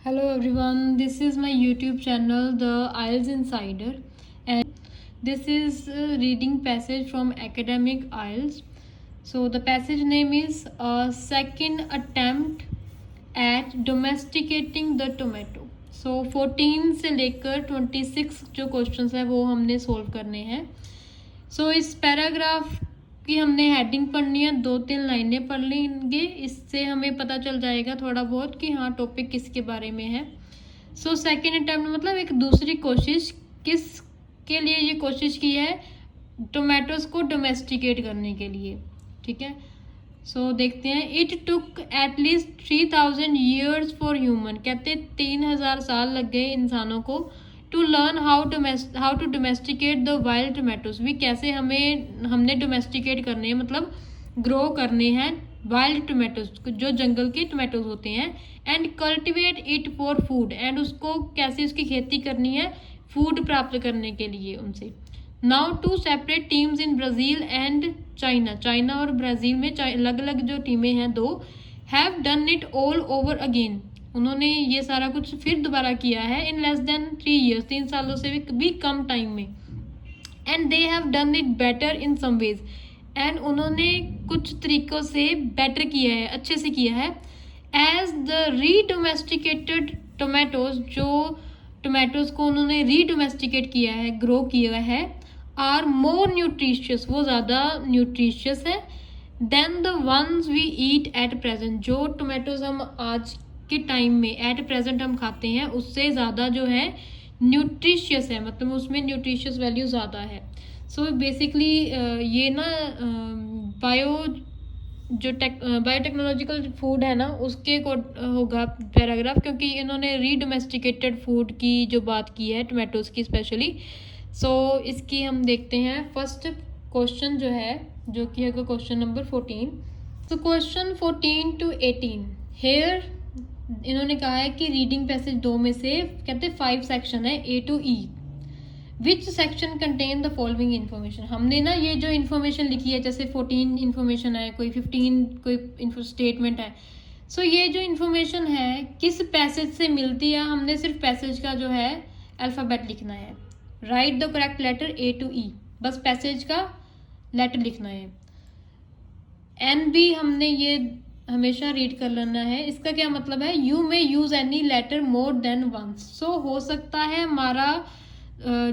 Hello everyone, this is my YouTube channel The IELTS Insider, and this is a reading passage from Academic IELTS. So the passage name is Second Attempt at Domesticating the Tomato. So 14 से लेकर 26 जो questions है वो हमने solve करने हैं. सो इस paragraph की हमने हेडिंग पढ़नी है, 2-3 लाइनें पढ़ लेंगे, इससे हमें पता चल जाएगा थोड़ा बहुत कि हाँ टॉपिक किसके बारे में है. सो सेकेंड अटैम्प्ट मतलब एक दूसरी कोशिश. किस के लिए ये कोशिश की है? टोमेटोज को डोमेस्टिकेट करने के लिए. ठीक है, सो देखते हैं. It took at least 3000 years for human. कहते 3000 साल लग गए इंसानों को to learn how to domesticate the wild tomatoes. भी कैसे हमने डोमेस्टिकेट करने हैं, मतलब ग्रो करने हैं वाइल्ड टोमेटोज जो जंगल के टोमेटोज होते हैं. And cultivate it for food. And उसको कैसे उसकी खेती करनी है फूड प्राप्त करने के लिए उनसे. Now two separate teams in Brazil and China. China और ब्राज़ील में अलग अलग जो टीमें हैं दो. Have done it all over again. उन्होंने ये सारा कुछ फिर दोबारा किया है. इन लेस देन 3 years, 3 सालों से भी कम टाइम में. And they have done it better in some ways. And उन्होंने कुछ तरीक़ों से बेटर किया है, अच्छे से किया है. एज द रीडोमेस्टिकेटेड टोमेटोज, जो टोमेटोज को उन्होंने रीडोमेस्टिकेट किया है, ग्रो किया है, आर मोर न्यूट्रिशियस, वो ज़्यादा न्यूट्रिशियस है then the ones we eat at present. जो टोमेटोज हम आज के टाइम में एट प्रेजेंट हम खाते हैं उससे ज़्यादा जो है न्यूट्रिशियस है, मतलब उसमें न्यूट्रिशियस वैल्यू ज़्यादा है. सो बेसिकली ये ना बायोटेक्नोलॉजिकल फूड है ना उसके होगा पैराग्राफ, क्योंकि इन्होंने रीडोमेस्टिकेटेड फूड की जो बात की है टोमेटोज़ की स्पेशली. सो इसकी हम देखते हैं फर्स्ट क्वेश्चन जो है, जो कि है क्वेश्चन नंबर 14. तो क्वेश्चन 14 to 18 हेयर इन्होंने कहा है कि रीडिंग पैसेज 2 में से कहते हैं 5 सेक्शन है A to E. Which section contain the following information. हमने ना ये जो इन्फॉर्मेशन लिखी है, जैसे 14 इन्फॉर्मेशन है, कोई 15 कोई स्टेटमेंट है. सो ये जो इन्फॉर्मेशन है किस पैसेज से मिलती है, हमने सिर्फ पैसेज का जो है अल्फ़ाबेट लिखना है. Write the correct letter A to E, बस पैसेज का लेटर लिखना है. एन भी हमने ये हमेशा रीड कर लेना है. इसका क्या मतलब है? You may use any letter more than once. So हो सकता है हमारा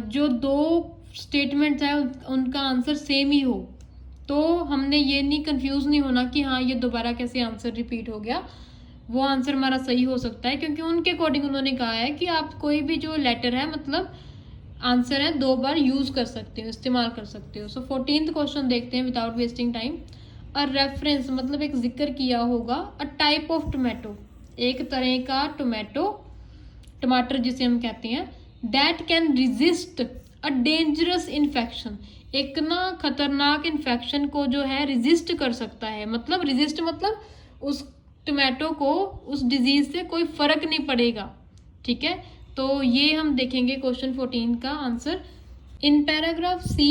जो 2 स्टेटमेंट्स हैं उनका आंसर सेम ही हो, तो हमने ये नहीं कंफ्यूज नहीं होना कि हाँ ये दोबारा कैसे आंसर रिपीट हो गया. वो आंसर हमारा सही हो सकता है क्योंकि उनके अकॉर्डिंग उन्होंने कहा है कि आप कोई भी जो लेटर है मतलब आंसर है 2 बार यूज़ कर सकते हो, इस्तेमाल कर सकते हो. सो 14th क्वेश्चन देखते हैं without wasting time. A reference मतलब एक जिक्र किया होगा. अ टाइप ऑफ टोमेटो, एक तरह का टमाटर जिसे हम कहते हैं. That can resist a dangerous infection, एक ना खतरनाक इन्फेक्शन को जो है रेजिस्ट कर सकता है. मतलब रेजिस्ट मतलब उस टोमेटो को उस डिजीज से कोई फर्क नहीं पड़ेगा. ठीक है, तो ये हम देखेंगे क्वेश्चन 14 का answer in paragraph C.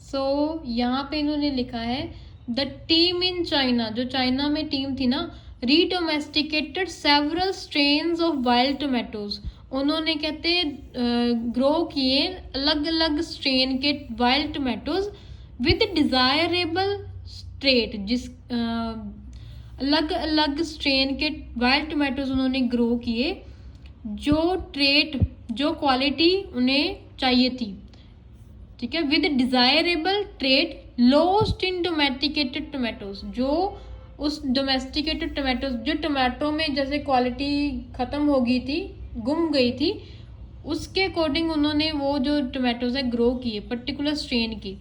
So यहाँ पे इन्होंने लिखा है द टीम इन चाइना, जो चाइना में टीम थी ना, redomesticated several strains of wild tomatoes. उन्होंने कहते ग्रो किए अलग अलग स्ट्रेन के wild tomatoes with desirable trait. जिस अलग अलग स्ट्रेन के वाइल्ड टोमेटोज उन्होंने ग्रो किए जो ट्रेट, जो क्वालिटी उन्हें चाहिए थी. ठीक है, with desirable trait lost in domesticated tomatoes. जो उस डोमेस्टिकेटेड टोमेटोज जो टोमेटो में जैसे क्वालिटी ख़त्म हो गई थी, गुम गई थी, उसके अकॉर्डिंग उन्होंने वो जो टोमेटोज है ग्रो किए पर्टिकुलर स्ट्रेन की.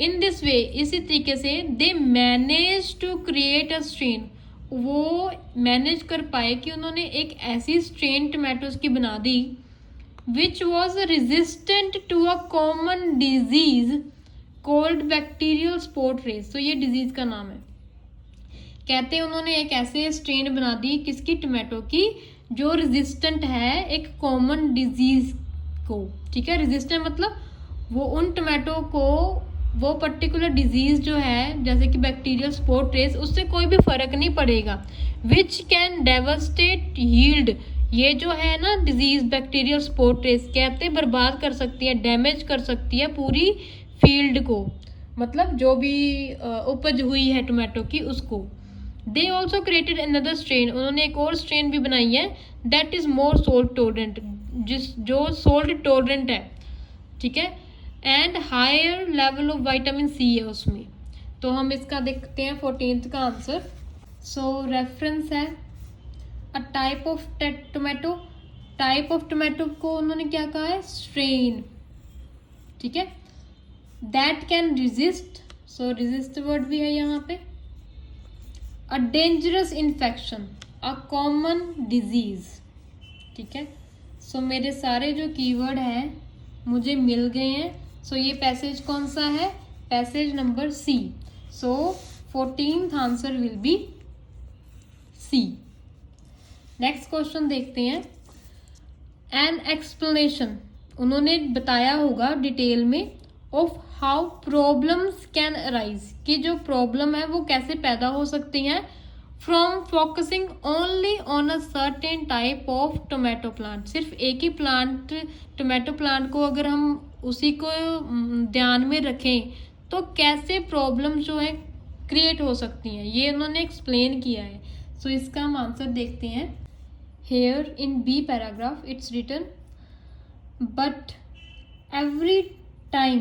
इन दिस वे, इसी तरीके से they manage to create a strain, वो मैनेज कर पाए कि उन्होंने एक ऐसी स्ट्रेन टोमेटोज की बना दी which was resistant to a common disease called bacterial spot race. तो ये डिजीज का नाम है. कहते हैं उन्होंने एक ऐसे स्ट्रेन बना दी किसकी, टोमेटो की, जो रेजिस्टेंट है एक कॉमन डिजीज को. ठीक है, रेजिस्टेंट मतलब वो उन टोमेटो को वो पर्टिकुलर डिजीज जो है जैसे कि बैक्टीरियल स्पॉट रेस उससे कोई भी फर्क नहीं पड़ेगा. विच कैन डेवस्टेट यील्ड, ये जो है ना डिजीज बैक्टीरियल स्पोर ट्रेस कहते हैं बर्बाद कर सकती है, डैमेज कर सकती है पूरी फील्ड को, मतलब जो भी उपज हुई है टोमेटो की उसको। They also created another strain, उन्होंने एक और स्ट्रेन भी बनाई है that is more salt tolerant, जो सोल्ट टोलरेंट है, ठीक है, and higher level of vitamin C है उसमें। तो हम इसका देखते हैं 14th का आंसर। सो रेफरेंस है अ type of tomato, type of tomato को उन्होंने क्या कहा है, स्ट्रेन, ठीक है, that can resist, so resist word भी है यहाँ पे। A dangerous infection, a common disease, ठीक है। सो मेरे सारे जो कीवर्ड हैं मुझे मिल गए हैं। सो ये पैसेज कौन सा है, passage number C. So 14th answer will be C. Next question देखते हैं। एन एक्सप्लेनेशन, उन्होंने बताया होगा डिटेल में, of how problems can arise, कि जो प्रॉब्लम है वो कैसे पैदा हो सकती हैं, from focusing only on a certain type of tomato plant, सिर्फ एक ही प्लांट टोमेटो प्लांट को अगर हम उसी को ध्यान में रखें तो कैसे प्रॉब्लम जो है क्रिएट हो सकती हैं, ये उन्होंने एक्सप्लेन किया है। सो इसका हम आंसर देखते हैं। Here in B paragraph it's written, but every time,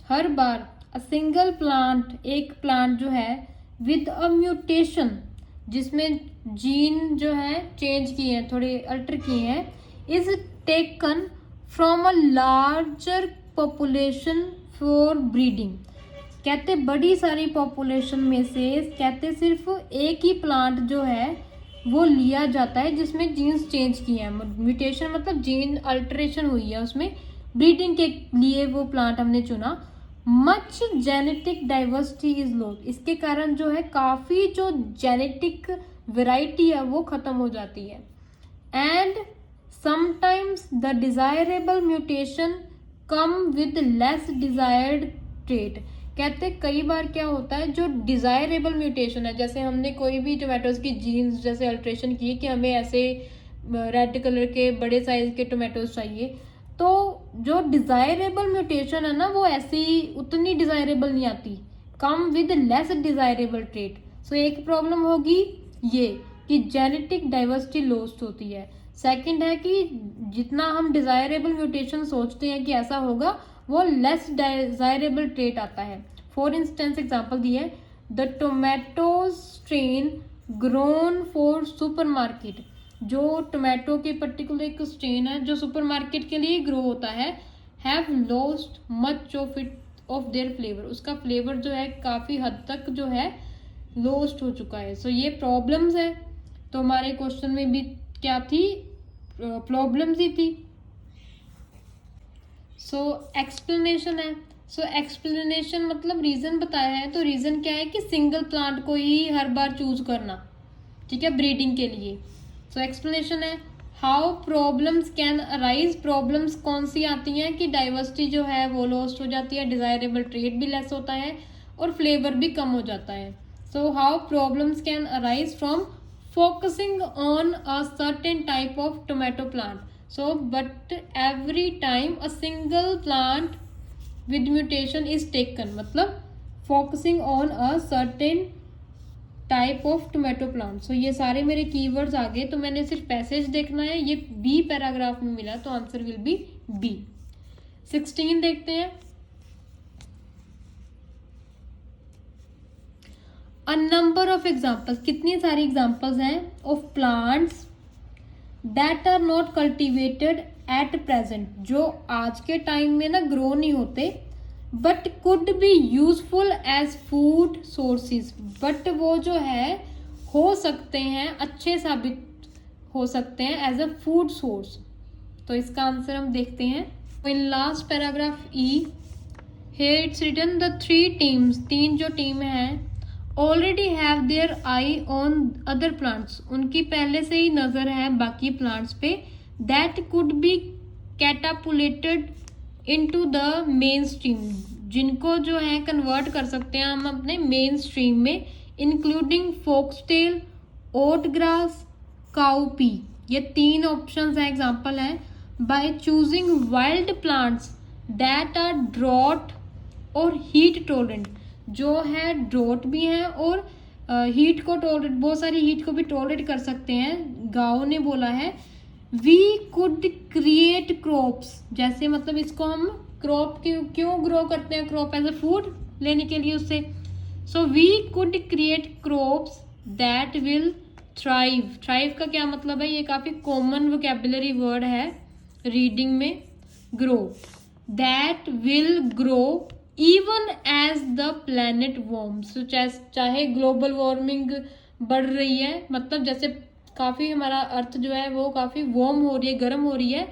हर बार, अ सिंगल प्लांट, एक प्लांट जो है, विद अ म्यूटेशन, जिसमें जीन जो है चेंज किए हैं, थोड़े अल्टर किए हैं, is taken from a larger population for breeding, कहते बड़ी सारी पॉपुलेशन में से कहते सिर्फ एक ही प्लांट जो है वो लिया जाता है जिसमें जीन्स चेंज किए हैं, म्यूटेशन मतलब जीन अल्टरेशन हुई है उसमें, ब्रीडिंग के लिए वो प्लांट हमने चुना। Much genetic diversity is lost, इसके कारण जो है काफ़ी जो जेनेटिक वैरायटी है वो ख़त्म हो जाती है। And sometimes the desirable mutation come with less desired trait, कहते कई बार क्या होता है जो डिज़ायरेबल म्यूटेशन है, जैसे हमने कोई भी टोमेटोज़ की जीन्स जैसे अल्ट्रेशन की कि हमें ऐसे रेड कलर के बड़े साइज़ के टोमेटोज़ चाहिए, तो जो डिज़ायरेबल म्यूटेशन है ना वो ऐसी उतनी डिज़ायरेबल नहीं आती, come with less desirable trait. So एक प्रॉब्लम होगी ये कि जेनेटिक डाइवर्सिटी लॉस्ट होती है। सेकंड है कि जितना हम डिज़ायरेबल म्यूटेशन सोचते हैं कि ऐसा होगा वो लेस डिज़ायरेबल ट्रेट आता है। फॉर इंस्टेंस एग्जांपल दी है, the tomato strain grown for supermarket, जो टोमेटो की पर्टिकुलर एक स्ट्रेन है जो सुपरमार्केट के लिए ग्रो होता है, have lost much of it of their flavour, उसका फ्लेवर जो है काफ़ी हद तक जो है लॉस्ट हो चुका है। सो ये प्रॉब्लम्स है, तो हमारे क्वेश्चन में भी क्या थी, प्रॉब्लम्स ही थी। सो एक्सप्लेनेशन है, सो एक्सप्लेनेशन मतलब रीज़न बताया है, तो रीज़न क्या है कि सिंगल प्लांट को ही हर बार चूज करना, ठीक है, ब्रीडिंग के लिए। सो एक्सप्लेनेशन है how problems can arise, problems कौन सी आती हैं कि डाइवर्सिटी जो है वो लॉस्ट हो जाती है, डिज़ायरेबल ट्रेट भी लेस होता है और फ्लेवर भी कम हो जाता है। So how problems can arise from focusing on a certain type of tomato plant, so but every time a single plant with mutation is taken, मतलब focusing on a certain type of tomato plant। so ये सारे मेरे keywords आ गए, तो मैंने सिर्फ passage देखना है, ये बी पैराग्राफ में मिला, तो आंसर विल बी बी। 16 देखते हैं। अ नंबर ऑफ एग्जाम्पल्स, कितनी सारी एग्जाम्पल्स हैं of plants that are not cultivated at present, जो आज के टाइम में ना ग्रो नहीं होते, but could be useful as food sources, but वो जो है हो सकते हैं, अच्छे साबित हो सकते हैं एज अ फूड सोर्स। तो इसका आंसर हम देखते हैं। In last paragraph E, here it's written the three teams, तीन जो टीम है already have their eye on other plants, उनकी पहले से ही नज़र है बाकी प्लांट्स पे, that could be catapulted into the mainstream, जिनको जो है कन्वर्ट कर सकते हैं हम अपने मेन स्ट्रीम में, including foxtail, oat grass, cowpea, ये 3 ऑप्शंस हैं, एग्जांपल है। By choosing wild plants that are drought और हीट टॉलरेंट, जो है ड्रॉट भी हैं और हीट को टॉलरेट, बहुत सारी हीट को भी टॉलरेट कर सकते हैं। गाओ ने बोला है वी कुड क्रिएट क्रॉप्स, जैसे मतलब इसको हम क्रॉप क्यों ग्रो करते हैं, क्रॉप एज अ फूड लेने के लिए उससे। So we could create crops that will thrive. Thrive का क्या मतलब है, ये काफ़ी कॉमन वोकेबुलरी वर्ड है रीडिंग में। Grow, that will grow even as the planet warms, चाहे ग्लोबल वार्मिंग बढ़ रही है, मतलब जैसे काफ़ी हमारा अर्थ जो है वो काफ़ी वार्म हो रही है, गर्म हो रही है,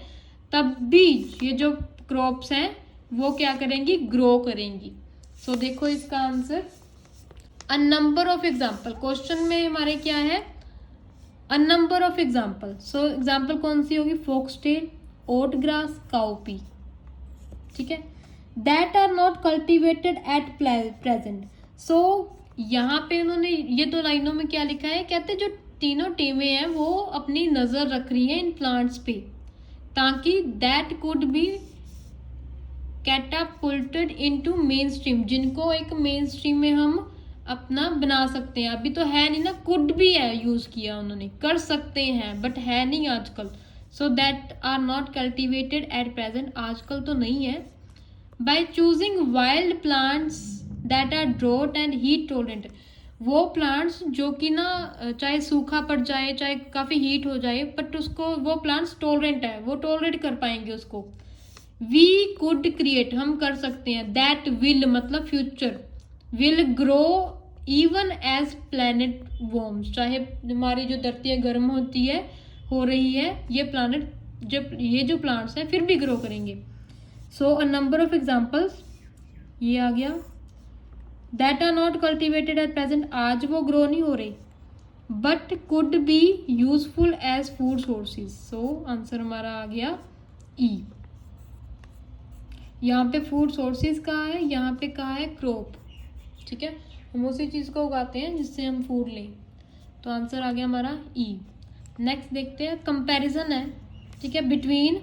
तब भी ये जो क्रॉप्स हैं वो क्या करेंगी, ग्रो करेंगी। सो देखो इसका answer a number of example, question में हमारे क्या है, a number of example. So example कौन सी होगी, फोक्सटेल, ओट ग्रास, काउपी, ठीक है। That are not cultivated at present. So यहाँ पे उन्होंने ये 2 लाइनों में क्या लिखा है, कहते जो तीनों टीमें हैं वो अपनी नज़र रख रही हैं इन प्लांट्स पे, ताकि that could be catapulted into mainstream, जिनको एक मेन स्ट्रीम में हम अपना बना सकते हैं। अभी तो है नहीं ना, कुड भी है यूज़ किया उन्होंने, कर सकते हैं बट है नहीं आजकल। So that are not cultivated at present, आजकल तो नहीं है। By choosing wild plants that are drought and heat tolerant, वो प्लांट्स जो कि ना चाहे सूखा पड़ जाए, चाहे काफ़ी हीट हो जाए, बट उसको वो प्लांट्स टॉलरेंट है, वो टॉलरेट कर पाएंगे उसको। वी कुड क्रिएट, हम कर सकते हैं। दैट विल मतलब future, will grow even as planet warms, चाहे हमारी जो धरती है गर्म होती है, हो रही है, ये प्लानट जब ये जो प्लांट्स हैं फिर भी ग्रो करेंगे। So a number of examples, ये आ गया। That are not cultivated at present, आज वो ग्रो नहीं हो रही, but could be useful as food sources. So answer हमारा आ गया ई। यहाँ पे फूड सोर्सेज कहा है, यहाँ पे कहा है क्रॉप, ठीक है, हम उसी चीज़ को उगाते हैं जिससे हम फूड लें, तो आंसर आ गया हमारा ई। नेक्स्ट देखते हैं, कंपैरिजन है, ठीक है, between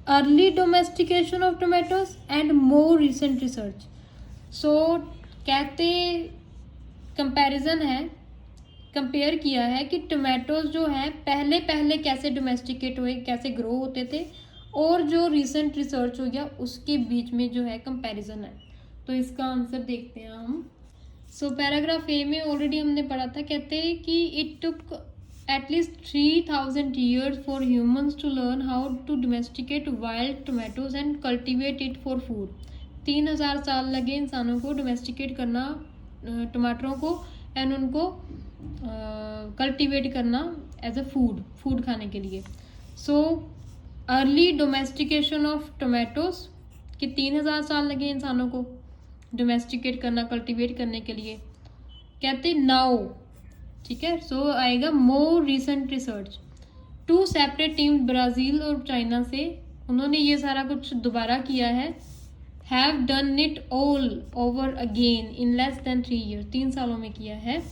early domestication of tomatoes and more recent research. So कहते कंपैरिजन है, कंपेयर किया है कि टोमेटोज जो है पहले पहले कैसे डोमेस्टिकेट हुए, कैसे ग्रो होते थे, और जो रिसेंट रिसर्च हो गया उसके बीच में जो है कंपैरिजन है। तो इसका आंसर देखते हैं हम। सो पैराग्राफ ए में ऑलरेडी हमने पढ़ा था, कहते हैं कि it took at least 3000 years for humans to learn how to domesticate wild tomatoes and cultivate it for food. 3000 साल लगे इंसानों को डोमेस्टिकेट करना टमाटरों को, एंड उनको कल्टिवेट करना एज अ फूड खाने के लिए। So early domestication of tomatoes कि 3000 साल लगे इंसानों को डोमेस्टिकेट करना, कल्टिवेट करने के लिए। कहते नाउ, ठीक है। सो आएगा more recent research, 2 separate team Brazil और चाइना से, उन्होंने ये सारा कुछ दोबारा किया है। Have done it all over again in less than 3 years, 3 सालों में किया है।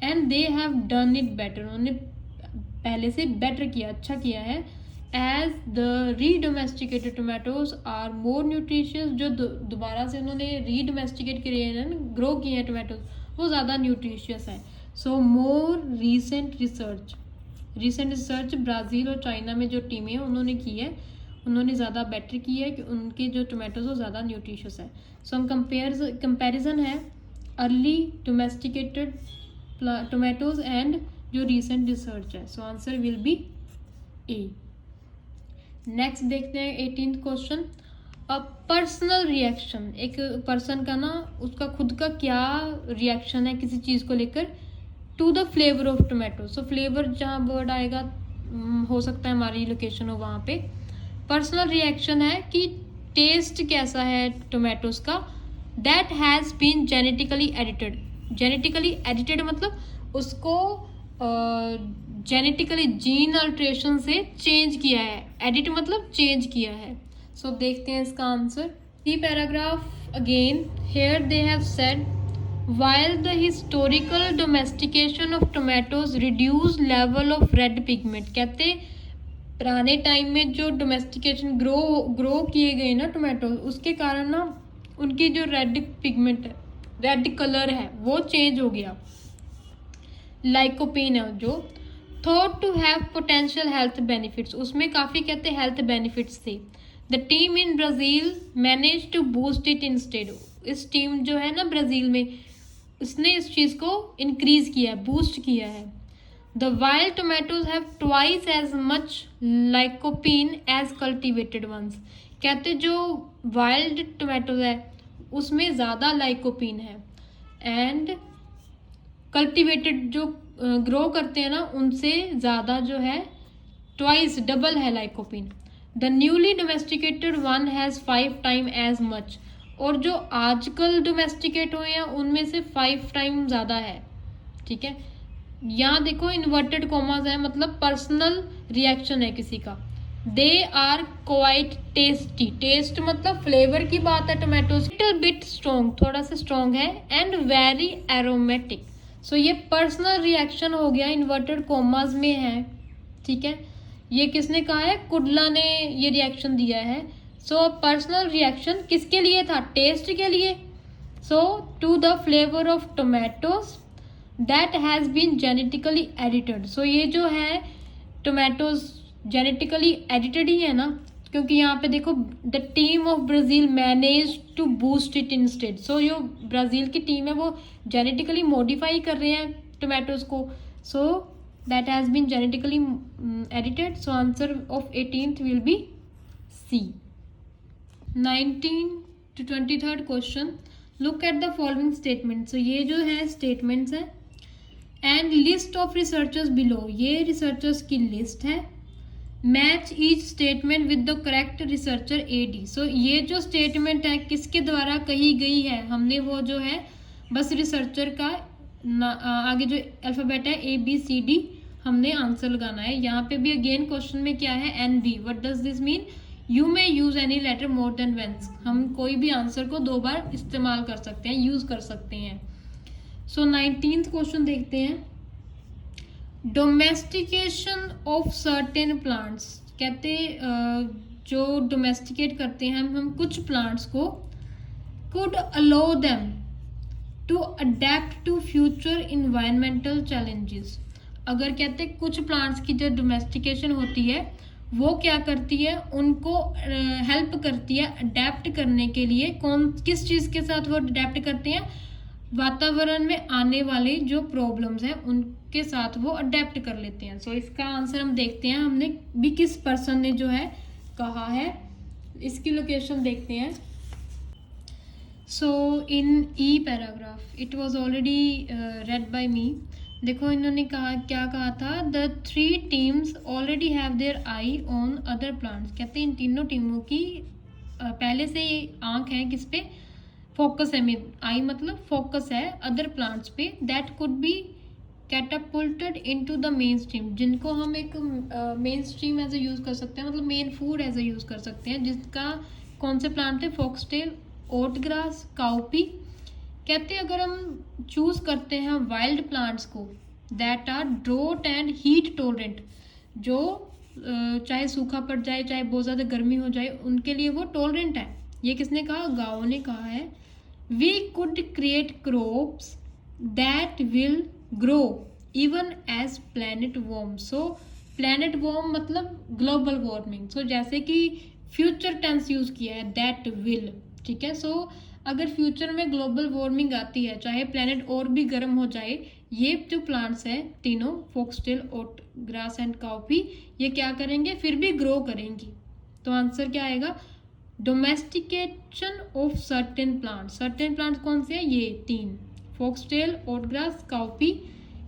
And they have done it better, उन्होंने पहले से बेटर किया, अच्छा किया है। As the redomesticated tomatoes are more nutritious, जो दोबारा से उन्होंने रीडोमेस्टिकेट किए हैं, ग्रो किए हैं टोमेटोज, वो ज़्यादा न्यूट्रिशियस हैं। सो मोर रिसेंट रिसर्च ब्राज़ील और चाइना में जो टीमें हैं उन्होंने की है, उन्होंने ज़्यादा बेटर की है कि उनके जो टोमेटोज वो ज़्यादा न्यूट्रिशियस है। सो हम कंपेरिजन है अर्ली डोमेस्टिकेटेड टोमेटोज एंड जो रिसेंट रिसर्च है। सो answer will be A. Next देखते हैं 18th question, a personal reaction, एक पर्सन का ना उसका खुद का क्या रिएक्शन है किसी चीज़ को लेकर, to the flavour of tomato. So flavour जहाँ वर्ड आएगा हो सकता है हमारी लोकेशन हो वहाँ पे। पर्सनल रिएक्शन है कि टेस्ट कैसा है टोमेटोज का। That has been genetically edited, genetically edited मतलब उसको जेनेटिकली जीन अल्ट्रेशन से चेंज किया है, एडिट मतलब चेंज किया है। सो देखते हैं इसका answer. The paragraph again, here they have said while the historical domestication of tomatoes reduced level of red pigment। कहते पुराने टाइम में जो डोमेस्टिकेशन ग्रो किए गए ना टोमेटो, उसके कारण ना उनकी जो रेड पिगमेंट है, रेड कलर है, वो चेंज हो गया। लाइकोपीन है जो thought to have potential health benefits, उसमें काफ़ी कहते हेल्थ बेनिफिट्स थे। The team in Brazil manage to boost it instead, इस टीम जो है ना ब्राज़ील में, उसने इस चीज़ को इंक्रीज किया है, बूस्ट किया है। The wild tomatoes have twice as much lycopene as cultivated ones. कहते जो वाइल्ड टोमेटोज है उसमें ज़्यादा लाइकोपीन है, एंड कल्टिवेटेड जो ग्रो करते हैं ना उनसे ज़्यादा जो है ट्वाइस डबल है lycopene. The newly domesticated one has 5 time as much, और जो आजकल डोमेस्टिकेट हुए हैं उनमें से 5 टाइम ज़्यादा है। ठीक है, यहाँ देखो इन्वर्टेड कॉमास है, मतलब पर्सनल रिएक्शन है किसी का। They are quite tasty, taste मतलब फ्लेवर की बात है टोमेटोज, लिटिल बिट स्ट्रॉन्ग, थोड़ा सा स्ट्रॉन्ग है, एंड वेरी एरोमेटिक। सो ये पर्सनल रिएक्शन हो गया, इन्वर्टेड कॉमास में है। ठीक है, ये किसने कहा है? कुडला ने ये रिएक्शन दिया है। सो पर्सनल रिएक्शन किसके लिए था? टेस्ट के लिए। So to the flavour of tomatoes that has been genetically edited. So ये जो है टोमेटोज जेनेटिकली एडिटेड ही है ना, क्योंकि यहाँ पे देखो the team of Brazil manage to boost it instead. So जो ब्राज़ील की टीम है वो जेनेटिकली मॉडिफाई कर रहे हैं टोमेटोज को। So that has been genetically edited. So answer of 18th will be C. 19 to 23rd question, look at the following statement. So ये जो है स्टेटमेंट्स है, and list of researchers below, ये researchers की लिस्ट है। Match each statement with the correct researcher AD। So ये जो statement है किसके द्वारा कही गई है, हमने वो जो है बस रिसर्चर का आगे जो अल्फ़ाबेट है ABCD हमने आंसर लगाना है। यहाँ पे भी अगेन क्वेश्चन में क्या है? NB। What does this mean? You may use any letter more than once. हम कोई भी आंसर को 2 बार इस्तेमाल कर सकते हैं, यूज कर सकते हैं। सो 19th क्वेश्चन देखते हैं। डोमेस्टिकेशन ऑफ सर्टेन प्लांट्स, कहते जो डोमेस्टिकेट करते हैं हम कुछ प्लांट्स को, could allow them to adapt to future environmental challenges. अगर कहते कुछ प्लांट्स की जो डोमेस्टिकेशन होती है वो क्या करती है, उनको हेल्प करती है अडेप्ट करने के लिए। किस चीज़ के साथ वो अडेप्ट करते हैं? वातावरण में आने वाले जो प्रॉब्लम्स हैं उनके साथ वो अडेप्ट कर लेते हैं। सो इसका आंसर हम देखते हैं, हमने भी किस पर्सन ने जो है कहा है, इसकी लोकेशन देखते हैं। So in E paragraph it was already read by me. देखो इन्होंने कहा, क्या कहा था? The 3 teams already have their eye on other plants. कहते हैं इन तीनों टीमों की पहले से आंख है किस पे? फोकस है, आई मतलब फोकस है अदर प्लांट्स पे। That could be catapulted into the mainstream, जिनको हम एक mainstream as a use कर सकते हैं, मतलब main food as a use कर सकते हैं। जिसका कौन से प्लांट थे? Foxtail, oat grass, cowpea. कहते हैं अगर हम चूज़ करते हैं वाइल्ड प्लांट्स को that are drought and heat tolerant, जो चाहे सूखा पड़ जाए, चाहे बहुत ज़्यादा गर्मी हो जाए, उनके लिए वो टोलरेंट है। ये किसने कहा? गाओ ने कहा है। We could create crops that will grow even as planet warm. So planet warm मतलब ग्लोबल वार्मिंग। सो जैसे कि फ्यूचर टेंस यूज़ किया है, दैट विल। ठीक है, सो अगर फ्यूचर में ग्लोबल वार्मिंग आती है, चाहे प्लैनेट और भी गर्म हो जाए, ये जो प्लांट्स हैं तीनों, foxtail, oat grass and cowpea, ये क्या करेंगे? फिर भी ग्रो करेंगी। तो आंसर क्या आएगा? Domestication of certain plant. Certain plants कौन से हैं? ये 3, foxtail, oat grass, cowpea.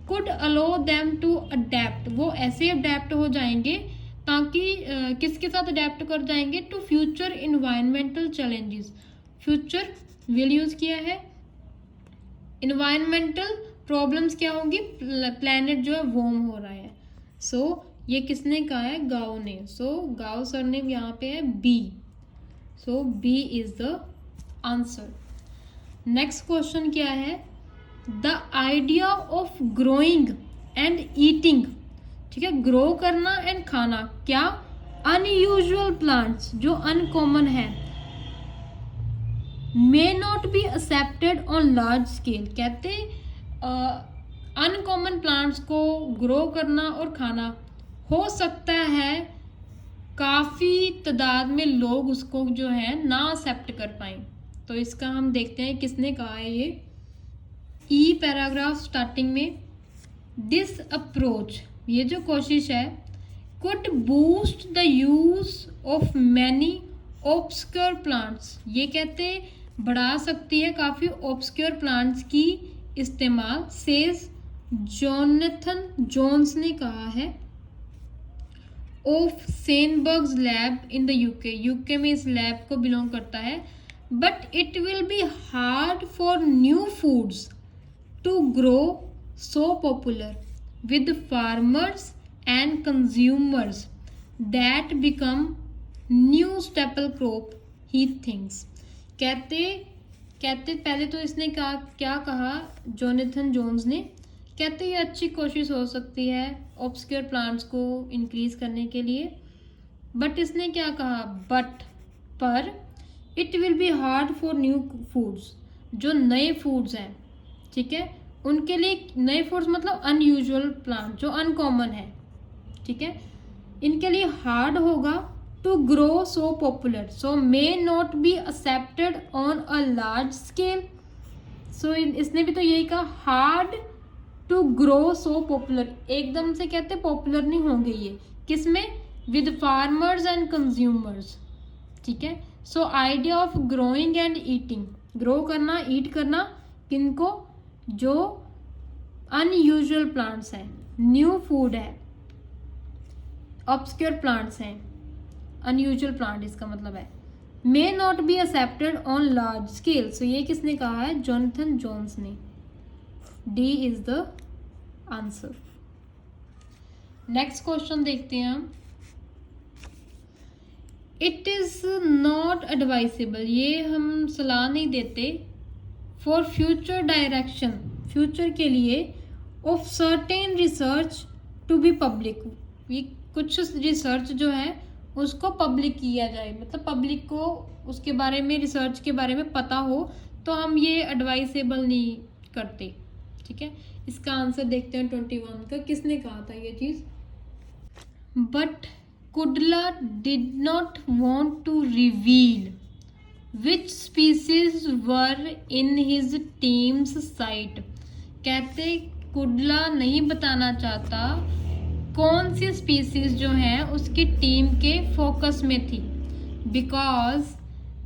Could allow them to adapt, वो ऐसे अडेप्ट हो जाएंगे ताकि किसके साथ अडेप्ट कर जाएंगे? To future environmental challenges. Future will use किया है। इन्वायरमेंटल प्रॉब्लम्स क्या होंगी? प्लैनेट जो है वार्म हो रहा है। सो ये किसने कहा है? गाओ ने। सो गाओ सरनेम यहाँ पे है B. So B is the answer. Next question क्या है? The idea of growing and eating, ठीक है, ग्रो करना एंड खाना, क्या, अनयूजुअल प्लांट्स जो अनकॉमन है, may not be accepted on large scale, कहते अनकॉमन प्लांट्स को ग्रो करना और खाना हो सकता है काफ़ी तादाद में लोग उसको जो है ना एक्सेप्ट कर पाए। तो इसका हम देखते हैं किसने कहा है ये, ई पैराग्राफ स्टार्टिंग में, दिस अप्रोच, ये जो कोशिश है, could boost the use of many obscure plants, ये कहते बढ़ा सकती है काफ़ी ऑब्सक्योर प्लांट्स की इस्तेमाल, सेज जोनाथन जोन्स ने कहा है, of Sainsbury's lab in the UK, UK में इस लैब को बिलोंग करता है, but it will be hard for new foods to grow so popular with farmers and consumers that become new staple crop he thinks, कहते पहले तो इसने कहा, क्या कहा जोनाथन जोन्स ने, कहते ये अच्छी कोशिश हो सकती है ऑब्सक्योर प्लांट्स को इंक्रीज करने के लिए, बट इसने क्या कहा, पर it will be hard for new foods, जो नए फूड्स हैं, ठीक है, उनके लिए, नए फूड्स मतलब अनयूजुअल प्लांट जो अनकॉमन है, ठीक है, इनके लिए हार्ड होगा to grow so popular, so may not be accepted on a large scale, so इसने भी तो यही कहा, hard to grow so popular, एकदम से कहते पॉपुलर नहीं होंगे ये, किसमें, विद फार्मर्स एंड कंज्यूमर्स, ठीक है, so idea of growing and eating, grow करना, ईट करना, किनको, जो अनयूजुअल प्लांट्स हैं, न्यू फूड है, ऑब्सक्योर प्लांट्स हैं, अनयूजुअल प्लांट इसका मतलब है, may not be accepted on large scale, so ये किसने कहा है, जोनाथन जोन्स ने, D is the answer. Next question देखते हैं हम, इट इज नॉट एडवाइसेबल, ये हम सलाह नहीं देते, फॉर फ्यूचर डायरेक्शन, फ्यूचर के लिए, of certain research to be public, ये कुछ रिसर्च जो है उसको पब्लिक किया जाए, मतलब पब्लिक को उसके बारे में, रिसर्च के बारे में पता हो, तो हम ये एडवाइसेबल नहीं करते, ठीक है। इसका आंसर देखते हैं 21 का, किसने कहा था ये चीज़, but Kudla did not want to reveal which species were in his teams site, कहते कुडला नहीं बताना चाहता कौन सी स्पीसीज जो है उसकी टीम के फोकस में थी, because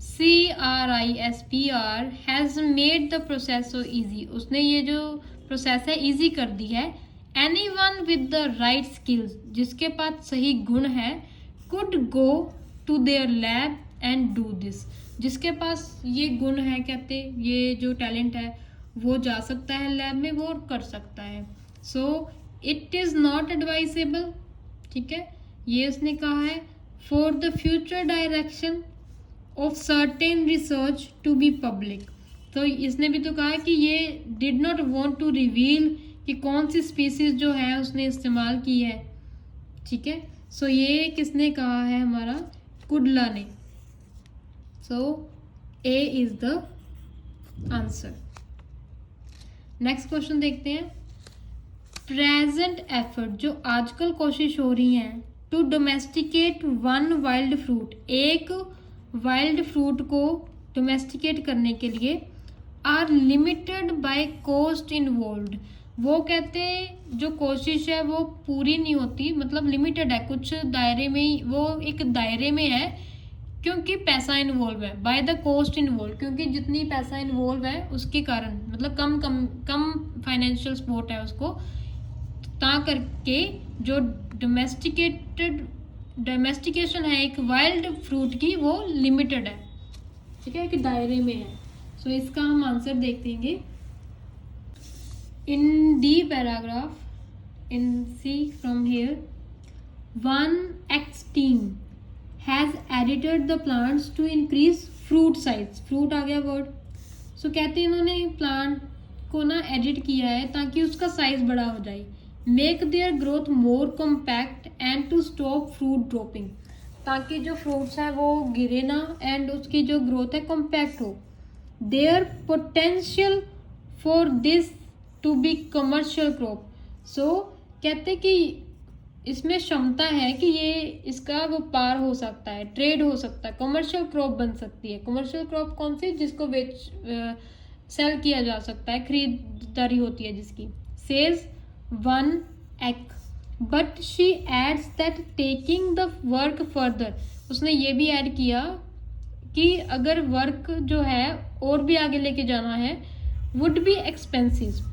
CRISPR has made the process so easy, उसने ये जो प्रोसेस है ईजी कर दी है, anyone with the right skills, जिसके पास सही गुण है, could go to their lab and do this, जिसके पास ये गुण है, कहते ये जो टैलेंट है वो जा सकता है लैब में, वो कर सकता है, so it is not advisable, ठीक है, ये उसने कहा है, for the future direction of certain research to be public, तो इसने भी तो कहा कि ये did not want to reveal कि कौन सी स्पीसीज जो है उसने इस्तेमाल की है, ठीक है, सो ये किसने कहा है, हमारा कुडला ने, so A is the answer. Next question देखते हैं, प्रेजेंट एफर्ट, जो आजकल कोशिश हो रही है, to domesticate one wild fruit, एक वाइल्ड फ्रूट को डोमेस्टिकेट करने के लिए, are limited by cost involved, वो कहते हैं जो कोशिश है वो पूरी नहीं होती, मतलब लिमिटेड है, कुछ दायरे में ही, वो एक दायरे में है क्योंकि पैसा इन्वॉल्व है, बाय द कॉस्ट इन्वॉल्व, क्योंकि जितनी पैसा इन्वॉल्व है उसके कारण, मतलब कम फाइनेंशियल सपोर्ट है उसको, ता करके जो डोमेस्टिकेशन है एक वाइल्ड फ्रूट की, वो लिमिटेड है, ठीक है, एक दायरे में है, सो इसका हम आंसर देख देंगे, in D paragraph, in C from here, one X team has edited the plants to increase fruit size, fruit आ गया वर्ड, सो कहते हैं इन्होंने प्लांट को ना एडिट किया है ताकि उसका साइज बड़ा हो जाए। Make their growth more compact and to stop fruit dropping, ताकि जो फ्रूट्स है वो गिरे ना एंड उसकी जो ग्रोथ है कॉम्पैक्ट हो। There potential for this to be commercial crop, so कहते कि इसमें क्षमता है कि ये इसका व्यापार हो सकता है, ट्रेड हो सकता है, कमर्शियल क्रॉप बन सकती है। कमर्शियल क्रॉप कौन सी, जिसको सेल किया जा सकता है, खरीदारी होती है जिसकी। सेज वन एक्, but she adds that taking the work further, उसने ये भी ऐड किया कि अगर वर्क जो है और भी आगे लेके जाना है would be expensive.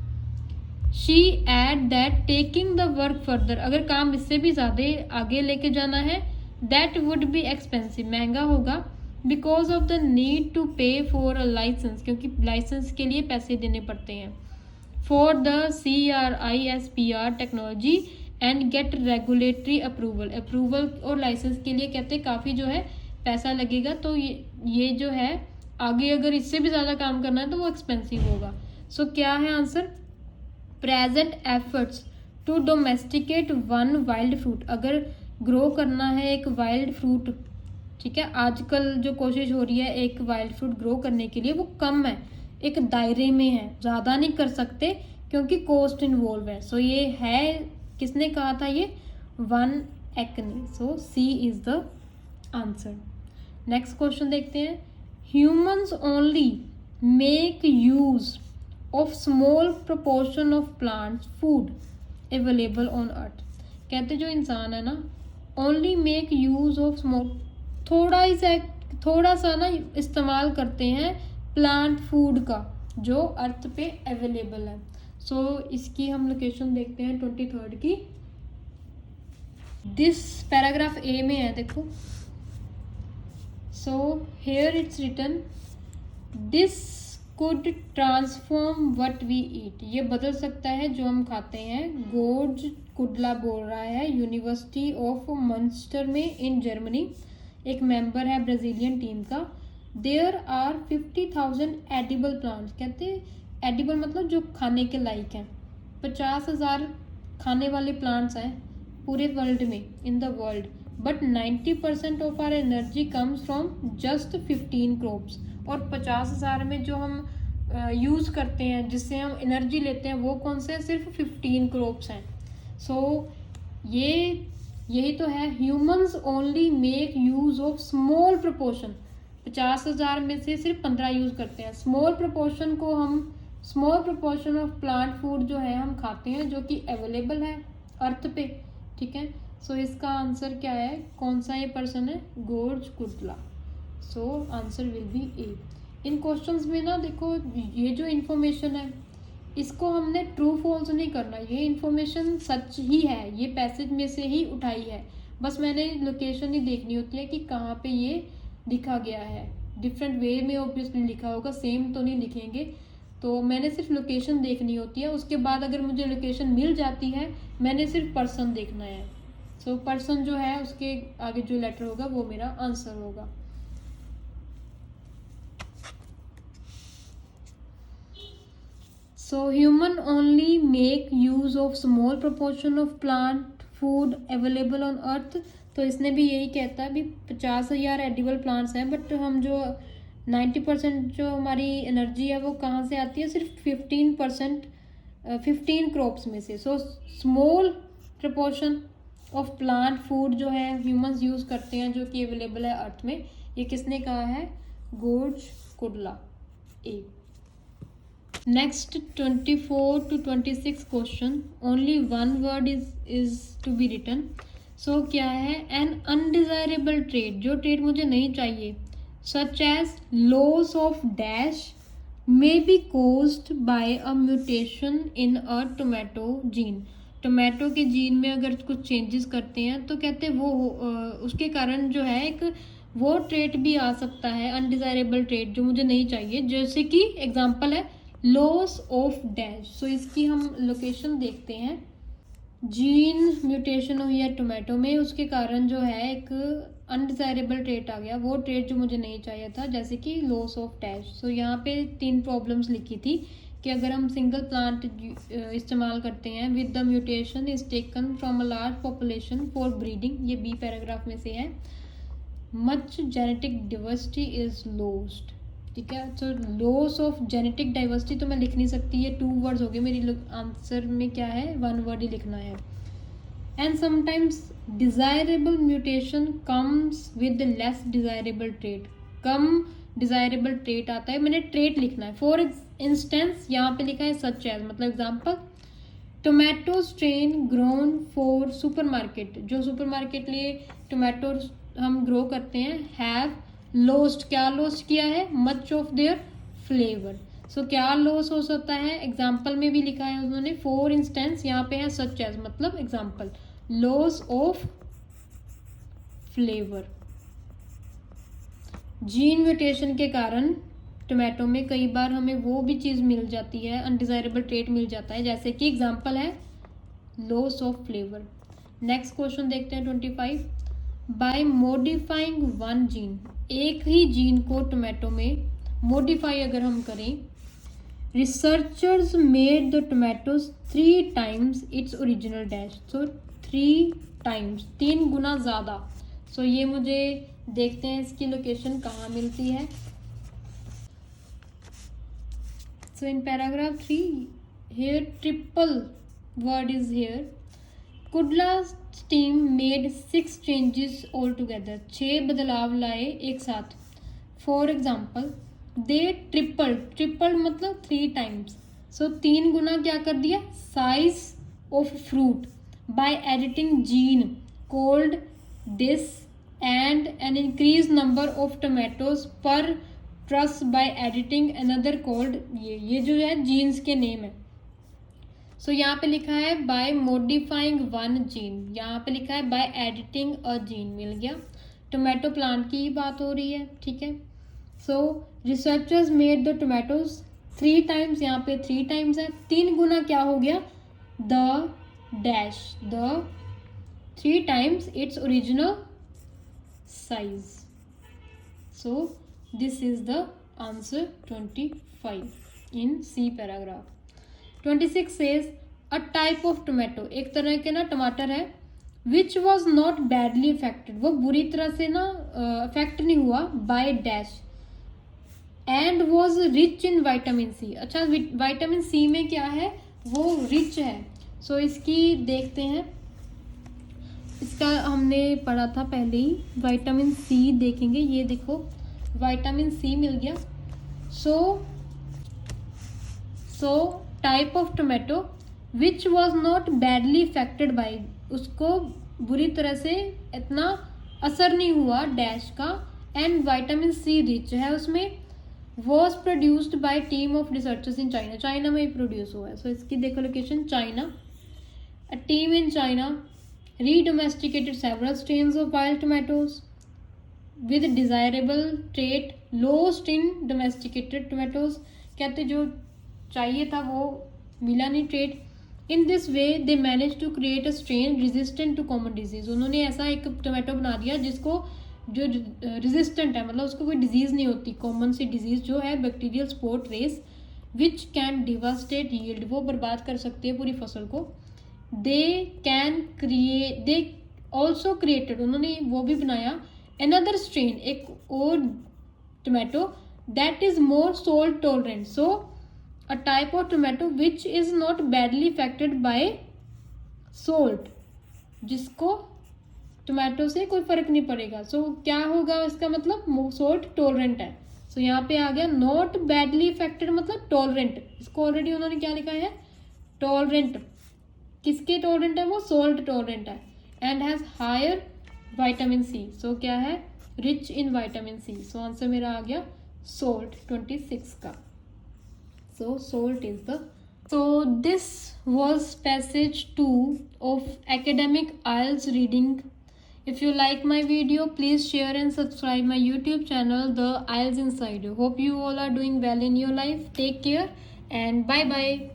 She add that taking the work further, अगर काम इससे भी ज़्यादा आगे लेके जाना है, दैट वुड बी एक्सपेंसिव, महंगा होगा। Because of the need to pay for a licence, क्योंकि लाइसेंस के लिए पैसे देने पड़ते हैं। For the CRISPR technology and get regulatory approval और लाइसेंस के लिए कहते हैं काफ़ी जो है पैसा लगेगा, तो ये जो है आगे अगर इससे भी ज़्यादा काम करना है तो वो एक्सपेंसिव होगा। सो क्या है answer, present efforts to domesticate one wild fruit, अगर ग्रो करना है एक वाइल्ड फ्रूट, ठीक है, आजकल जो कोशिश हो रही है एक वाइल्ड फ्रूट ग्रो करने के लिए वो कम है, एक दायरे में है, ज़्यादा नहीं कर सकते क्योंकि कॉस्ट इन्वॉल्व है। सो ये है, किसने कहा था ये, वन एक्ने। So C is the answer. Next question देखते हैं। Humans only make use of small proportion of plants food available on earth, कहते जो इंसान है ना only make use of small, थोड़ा सा ना इस्तेमाल करते हैं प्लांट फूड का जो अर्थ पे अवेलेबल है। सो इसकी हम लोकेशन देखते हैं 23rd की। दिस पैराग्राफ ए में है, देखो। So here it's written this could transform what we eat, ये बदल सकता है जो हम खाते हैं। गोर्ज कुडला बोल रहा है, यूनिवर्सिटी ऑफ मंस्टर में इन जर्मनी, एक मेंबर है ब्राज़ीलियन टीम का। देयर आर 50,000 एडिबल प्लांट्स, कहते एडिबल मतलब जो खाने के लायक हैं, 50,000 खाने वाले प्लांट्स हैं पूरे वर्ल्ड में, in the world. But 90% of our energy comes from just 15 crops, और 50,000 में जो हम यूज़ करते हैं, जिससे हम एनर्जी लेते हैं, वो कौन से, सिर्फ 15 क्रॉप्स हैं। सो यही तो है, humans only make use of small proportion, 50,000 में से सिर्फ 15 यूज़ करते हैं। स्मॉल प्रोपोर्शन को हम, small proportion of plant food जो है हम खाते हैं, जो कि अवेलेबल है अर्थ पे, ठीक है। सो इसका आंसर क्या है, कौन सा ये पर्सन है, George Kudla. So answer will be A. इन क्वेश्चंस में ना देखो, ये जो इन्फॉर्मेशन है इसको हमने ट्रू फॉल्स नहीं करना, ये इन्फॉर्मेशन सच ही है, ये पैसेज में से ही उठाई है, बस मैंने लोकेशन ही देखनी होती है कि कहाँ पे ये लिखा गया है। डिफरेंट वे में ऑब्वियसली लिखा होगा, सेम तो नहीं लिखेंगे, तो मैंने सिर्फ लोकेशन देखनी होती है। उसके बाद अगर मुझे लोकेशन मिल जाती है, मैंने सिर्फ पर्सन देखना है। सो पर्सन जो है उसके आगे जो लेटर होगा वो मेरा आंसर होगा। So human only make use of small proportion of plant food available on अर्थ, तो इसने भी यही कहता है भी 50,000 एडिबल प्लांट्स हैं, बट हम जो 90% जो हमारी एनर्जी है वो कहाँ से आती है, सिर्फ 15% 15 क्रॉप्स में से। So small proportion of plant food जो है ह्यूमंस यूज़ करते हैं, जो कि अवेलेबल है अर्थ में, ये किसने कहा है, George Kudla, A. Next 24 to 26 question, only one word is to be written. So क्या है, एन अनडिजायरेबल ट्रेड, जो ट्रेड मुझे नहीं चाहिए, such as loss of dash may be caused by a mutation in a tomato gene, tomato के gene में अगर कुछ चेंजेस करते हैं तो कहते हैं वो उसके कारण जो है एक वो ट्रेट भी आ सकता है, अनडिजायरेबल ट्रेट जो मुझे नहीं चाहिए, जैसे कि एग्जांपल है लॉस ऑफ डैश। सो इसकी हम लोकेशन देखते हैं, जीन म्यूटेशन हुई है टोमेटो में, उसके कारण जो है एक अनडिजायरेबल ट्रेट आ गया, वो ट्रेट जो मुझे नहीं चाहिए था, जैसे कि लॉस ऑफ डैश। सो यहाँ पे 3 प्रॉब्लम्स लिखी थी कि अगर हम सिंगल प्लांट इस्तेमाल करते हैं with the mutation is taken from a large population for breeding, ये बी पैराग्राफ में से है। Much genetic diversity is lost, ठीक है। तो लॉस ऑफ जेनेटिक डाइवर्सिटी तो मैं लिख नहीं सकती, ये 2 वर्ड्स हो गए, मेरी आंसर में क्या है 1 वर्ड ही लिखना है। And sometimes desirable mutation comes with less desirable trait, come desirable trait आता है, मैंने ट्रेट लिखना है। फॉर इंस्टेंस यहाँ पे लिखा है सच एज, मतलब example tomato strain grown for supermarket, जो सुपरमार्केट लिए टोमेटो हम ग्रो करते हैं, हैव लॉस्ट, क्या लॉस्ट किया है, मच ऑफ देयर फ्लेवर। सो क्या लॉस हो सकता है, एग्जाम्पल में भी लिखा है उन्होंने, फॉर इंस्टेंस यहाँ पे है सच एज, मतलब example loss of flavour. Gene mutation के कारण टोमेटो में कई बार हमें वो भी चीज़ मिल जाती है, अनडिजायरेबल ट्रेट मिल जाता है, जैसे कि एग्जांपल है loss of flavour. Next question देखते हैं 25। बाय मॉडिफाइंग वन जीन, एक ही जीन को टोमेटो में मॉडिफाई अगर हम करें, researchers made the tomatoes 3 times its original dash, so 3 times, 3 गुना ज़्यादा। सो ये मुझे देखते हैं इसकी लोकेशन कहाँ मिलती है। सो in paragraph 3 here triple word is here. Kudla's team made 6 changes altogether, 6 बदलाव लाए एक साथ। फॉर एग्जाम्पल दे ट्रिपल मतलब 3 टाइम्स, सो 3 गुना क्या कर दिया, size of fruit by editing gene called this and an increased number of tomatoes per truss by editing another called, ये जो है जीन्स के नेम है। सो यहाँ पे लिखा है बाय मॉडिफाइंग वन जीन, यहाँ पे लिखा है बाय एडिटिंग अ जीन, मिल गया। टोमेटो प्लांट की ही बात हो रही है, ठीक है। So researchers made the tomatoes 3 times, यहाँ पे 3 टाइम्स है, 3 गुना क्या हो गया, the dash, the 3 times its original size. So this is the answer 25 in C paragraph. 26 says a type of tomato, एक तरह के ना टमाटर है, which was not badly affected, वो बुरी तरह से ना अफेक्ट नहीं हुआ, by dash and was rich in vitamin C। अच्छा विटामिन सी में क्या है, वो रिच है। सो इसकी देखते हैं, इसका हमने पढ़ा था पहले ही, विटामिन सी देखेंगे, ये देखो विटामिन सी मिल गया। So type of tomato which was not badly affected by, उसको बुरी तरह से इतना असर नहीं हुआ डैश का, एंड विटामिन सी रिच है उसमें, was produced by team of researchers in China, China में ही प्रोड्यूस हुआ है। सो इसकी देखो location China, a team in China redomesticated several strains of wild tomatoes with desirable trait lost in domesticated tomatoes, कहते जो चाहिए था वो मिला नहीं trait. In this way they manage to create a strain resistant to common disease, उन्होंने ऐसा एक टोमेटो बना दिया जिसको जो रेजिस्टेंट है, मतलब उसको कोई डिजीज नहीं होती, कॉमन सी डिजीज जो है bacterial spot race which can devastate yield, वो बर्बाद कर सकती है पूरी फसल को। They can create, they also created, उन्होंने वो भी बनाया अनदर स्ट्रेन, एक और tomato that is more salt tolerant, so a type of tomato which is not badly affected by salt, जिसको टोमेटो से कोई फर्क नहीं पड़ेगा। सो क्या होगा इसका मतलब, सोल्ट टॉलरेंट है। सो यहाँ पे आ गया नॉट बैडली इफेक्टेड मतलब टॉलरेंट, इसको ऑलरेडी उन्होंने क्या लिखा है, टॉलरेंट, किसके टॉलरेंट है वो, सोल्ट टॉलरेंट है, and has higher vitamin C, so क्या है, rich in vitamin C. So answer मेरा आ गया सोल्ट 26 का। So salt is the, so this was passage 2 of academic IELTS reading. If you like my video, please share and subscribe my YouTube channel, The IELTS Insider. Hope you all are doing well in your life. Take care and bye bye.